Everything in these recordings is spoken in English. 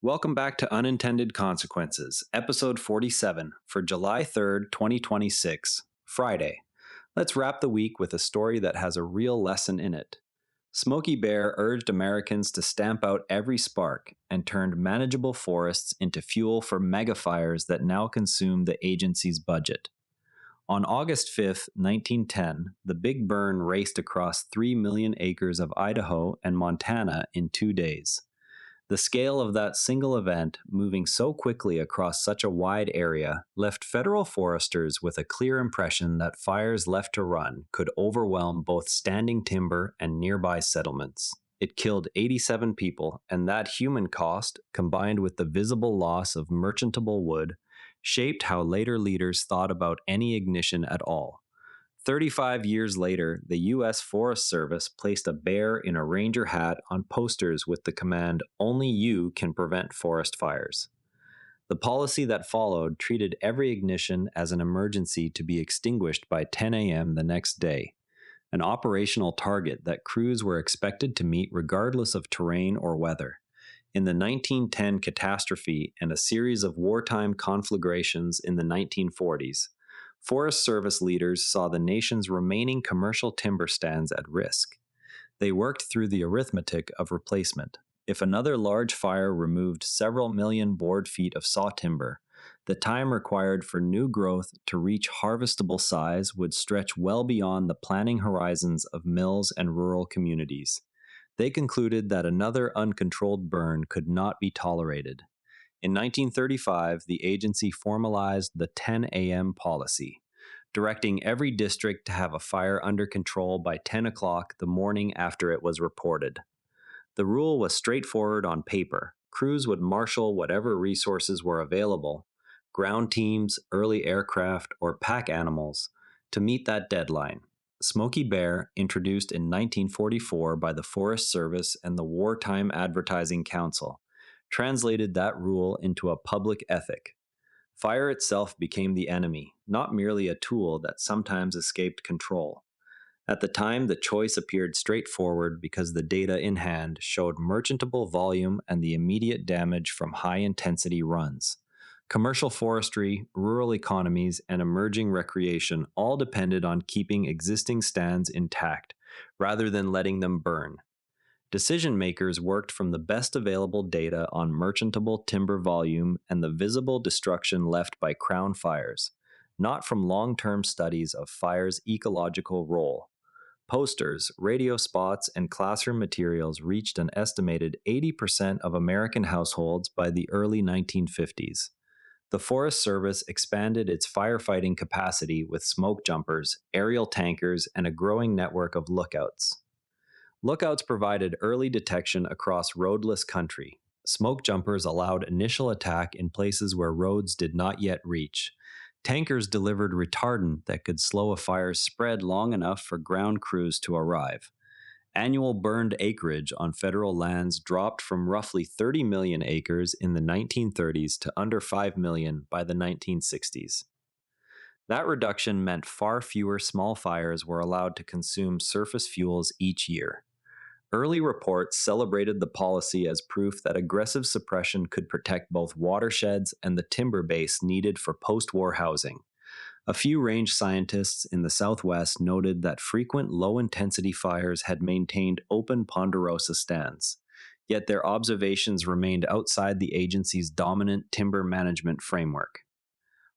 Welcome back to Unintended Consequences, episode 47 for July 3rd, 2026, Friday. Let's wrap the week with a story that has a real lesson in it. Smokey Bear urged Americans to stamp out every spark and turned manageable forests into fuel for megafires that now consume the agency's budget. On August 5th, 1910, the Big Burn raced across 3 million acres of Idaho and Montana in 2 days. The scale of that single event, moving so quickly across such a wide area, left federal foresters with a clear impression that fires left to run could overwhelm both standing timber and nearby settlements. It killed 87 people, and that human cost, combined with the visible loss of merchantable wood, shaped how later leaders thought about any ignition at all. 35 years later, the U.S. Forest Service placed a bear in a ranger hat on posters with the command, "Only you can prevent forest fires." The policy that followed treated every ignition as an emergency to be extinguished by 10 a.m. the next day, an operational target that crews were expected to meet regardless of terrain or weather. In the 1910 catastrophe and a series of wartime conflagrations in the 1940s, Forest Service leaders saw the nation's remaining commercial timber stands at risk. They worked through the arithmetic of replacement. If another large fire removed several million board feet of saw timber, the time required for new growth to reach harvestable size would stretch well beyond the planning horizons of mills and rural communities. They concluded that another uncontrolled burn could not be tolerated. In 1935, the agency formalized the 10 a.m. policy, directing every district to have a fire under control by 10 o'clock the morning after it was reported. The rule was straightforward on paper. Crews would marshal whatever resources were available, ground teams, early aircraft, or pack animals, to meet that deadline. Smokey Bear, introduced in 1944 by the Forest Service and the Wartime Advertising Council, translated that rule into a public ethic. Fire itself became the enemy, not merely a tool that sometimes escaped control. At the time, the choice appeared straightforward because the data in hand showed merchantable volume and the immediate damage from high-intensity runs. Commercial forestry, rural economies, and emerging recreation all depended on keeping existing stands intact, rather than letting them burn. Decision makers worked from the best available data on merchantable timber volume and the visible destruction left by crown fires, not from long-term studies of fire's ecological role. Posters, radio spots, and classroom materials reached an estimated 80% of American households by the early 1950s. The Forest Service expanded its firefighting capacity with smoke jumpers, aerial tankers, and a growing network of lookouts. Lookouts provided early detection across roadless country. Smoke jumpers allowed initial attack in places where roads did not yet reach. Tankers delivered retardant that could slow a fire's spread long enough for ground crews to arrive. Annual burned acreage on federal lands dropped from roughly 30 million acres in the 1930s to under 5 million by the 1960s. That reduction meant far fewer small fires were allowed to consume surface fuels each year. Early reports celebrated the policy as proof that aggressive suppression could protect both watersheds and the timber base needed for post-war housing. A few range scientists in the Southwest noted that frequent low-intensity fires had maintained open ponderosa stands, yet their observations remained outside the agency's dominant timber management framework.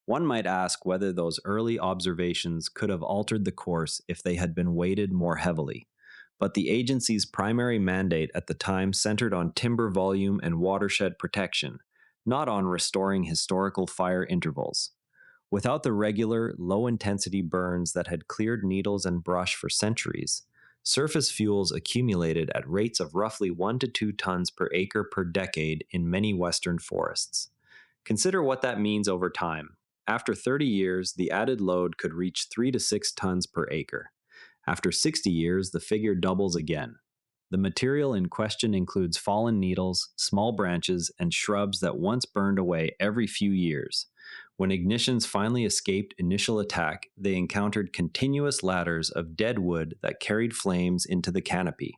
One might ask whether those early observations could have altered the course if they had been weighted more heavily. But the agency's primary mandate at the time centered on timber volume and watershed protection, not on restoring historical fire intervals. Without the regular, low-intensity burns that had cleared needles and brush for centuries, surface fuels accumulated at rates of roughly 1 to 2 tons per acre per decade in many western forests. Consider what that means over time. After 30 years, the added load could reach 3 to 6 tons per acre. After 60 years, the figure doubles again. The material in question includes fallen needles, small branches, and shrubs that once burned away every few years. When ignitions finally escaped initial attack, they encountered continuous ladders of dead wood that carried flames into the canopy.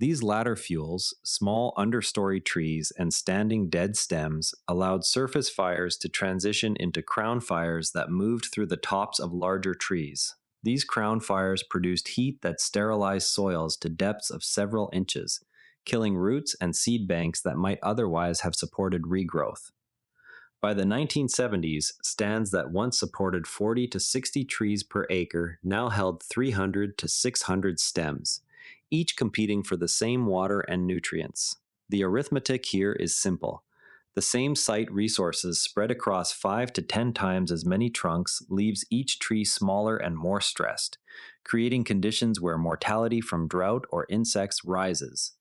These latter fuels, small understory trees, and standing dead stems allowed surface fires to transition into crown fires that moved through the tops of larger trees. These crown fires produced heat that sterilized soils to depths of several inches, killing roots and seed banks that might otherwise have supported regrowth. By the 1970s, stands that once supported 40 to 60 trees per acre now held 300 to 600 stems, each competing for the same water and nutrients. The arithmetic here is simple. The same site resources spread across 5 to 10 times as many trunks leaves each tree smaller and more stressed, creating conditions where mortality from drought or insects rises.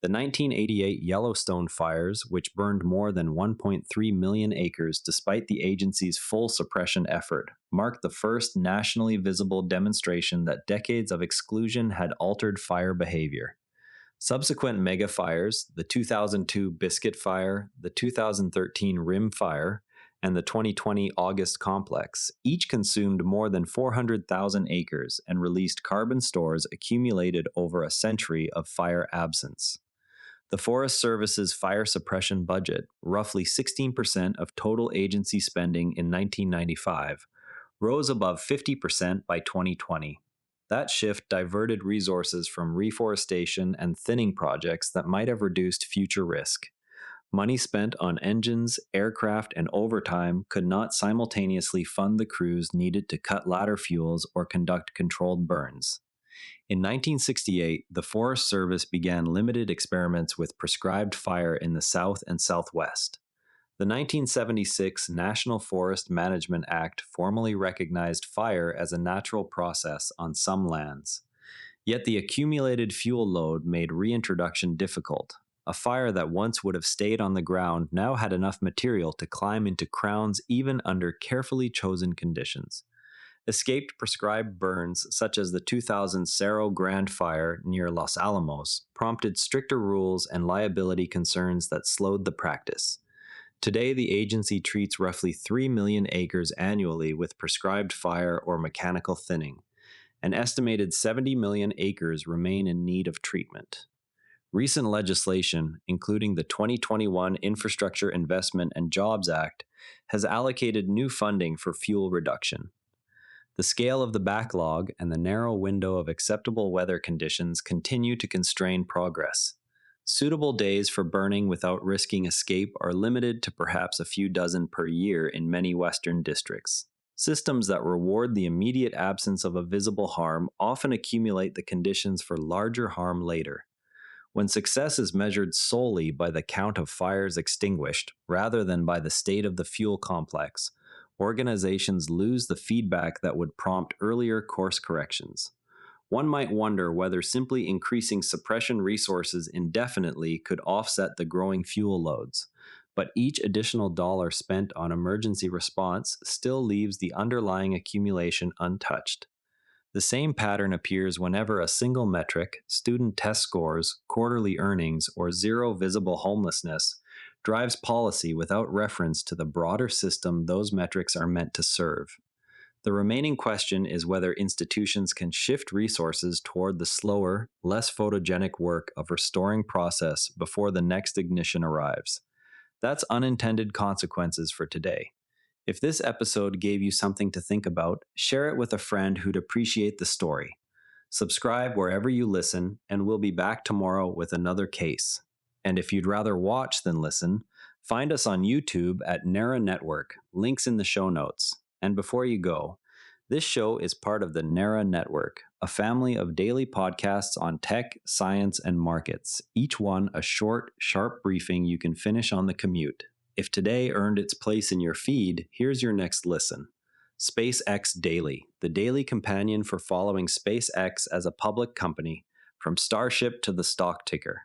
The 1988 Yellowstone fires, which burned more than 1.3 million acres despite the agency's full suppression effort, marked the first nationally visible demonstration that decades of exclusion had altered fire behavior. Subsequent megafires, the 2002 Biscuit Fire, the 2013 Rim Fire, and the 2020 August Complex, each consumed more than 400,000 acres and released carbon stores accumulated over a century of fire absence. The Forest Service's fire suppression budget, roughly 16% of total agency spending in 1995, rose above 50% by 2020. That shift diverted resources from reforestation and thinning projects that might have reduced future risk. Money spent on engines, aircraft, and overtime could not simultaneously fund the crews needed to cut ladder fuels or conduct controlled burns. In 1968, the Forest Service began limited experiments with prescribed fire in the South and Southwest. The 1976 National Forest Management Act formally recognized fire as a natural process on some lands. Yet the accumulated fuel load made reintroduction difficult. A fire that once would have stayed on the ground now had enough material to climb into crowns even under carefully chosen conditions. Escaped prescribed burns, such as the 2000 Cerro Grande fire near Los Alamos, prompted stricter rules and liability concerns that slowed the practice. Today, the agency treats roughly 3 million acres annually with prescribed fire or mechanical thinning. An estimated 70 million acres remain in need of treatment. Recent legislation, including the 2021 Infrastructure Investment and Jobs Act, has allocated new funding for fuel reduction. The scale of the backlog and the narrow window of acceptable weather conditions continue to constrain progress. Suitable days for burning without risking escape are limited to perhaps a few dozen per year in many Western districts. Systems that reward the immediate absence of a visible harm often accumulate the conditions for larger harm later. When success is measured solely by the count of fires extinguished, rather than by the state of the fuel complex, organizations lose the feedback that would prompt earlier course corrections. One might wonder whether simply increasing suppression resources indefinitely could offset the growing fuel loads, but each additional dollar spent on emergency response still leaves the underlying accumulation untouched. The same pattern appears whenever a single metric, student test scores, quarterly earnings, or zero visible homelessness, drives policy without reference to the broader system those metrics are meant to serve. The remaining question is whether institutions can shift resources toward the slower, less photogenic work of restoring process before the next ignition arrives. That's unintended consequences for today. If this episode gave you something to think about, share it with a friend who'd appreciate the story. Subscribe wherever you listen, and we'll be back tomorrow with another case. And if you'd rather watch than listen, find us on YouTube at NARA Network, links in the show notes. And before you go, this show is part of the NARA Network, a family of daily podcasts on tech, science, and markets, each one a short, sharp briefing you can finish on the commute. If today earned its place in your feed, here's your next listen. SpaceX Daily, the daily companion for following SpaceX as a public company, from Starship to the stock ticker.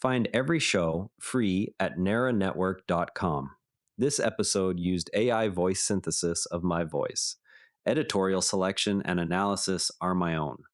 Find every show free at naranetwork.com. This episode used AI voice synthesis of my voice. Editorial selection and analysis are my own.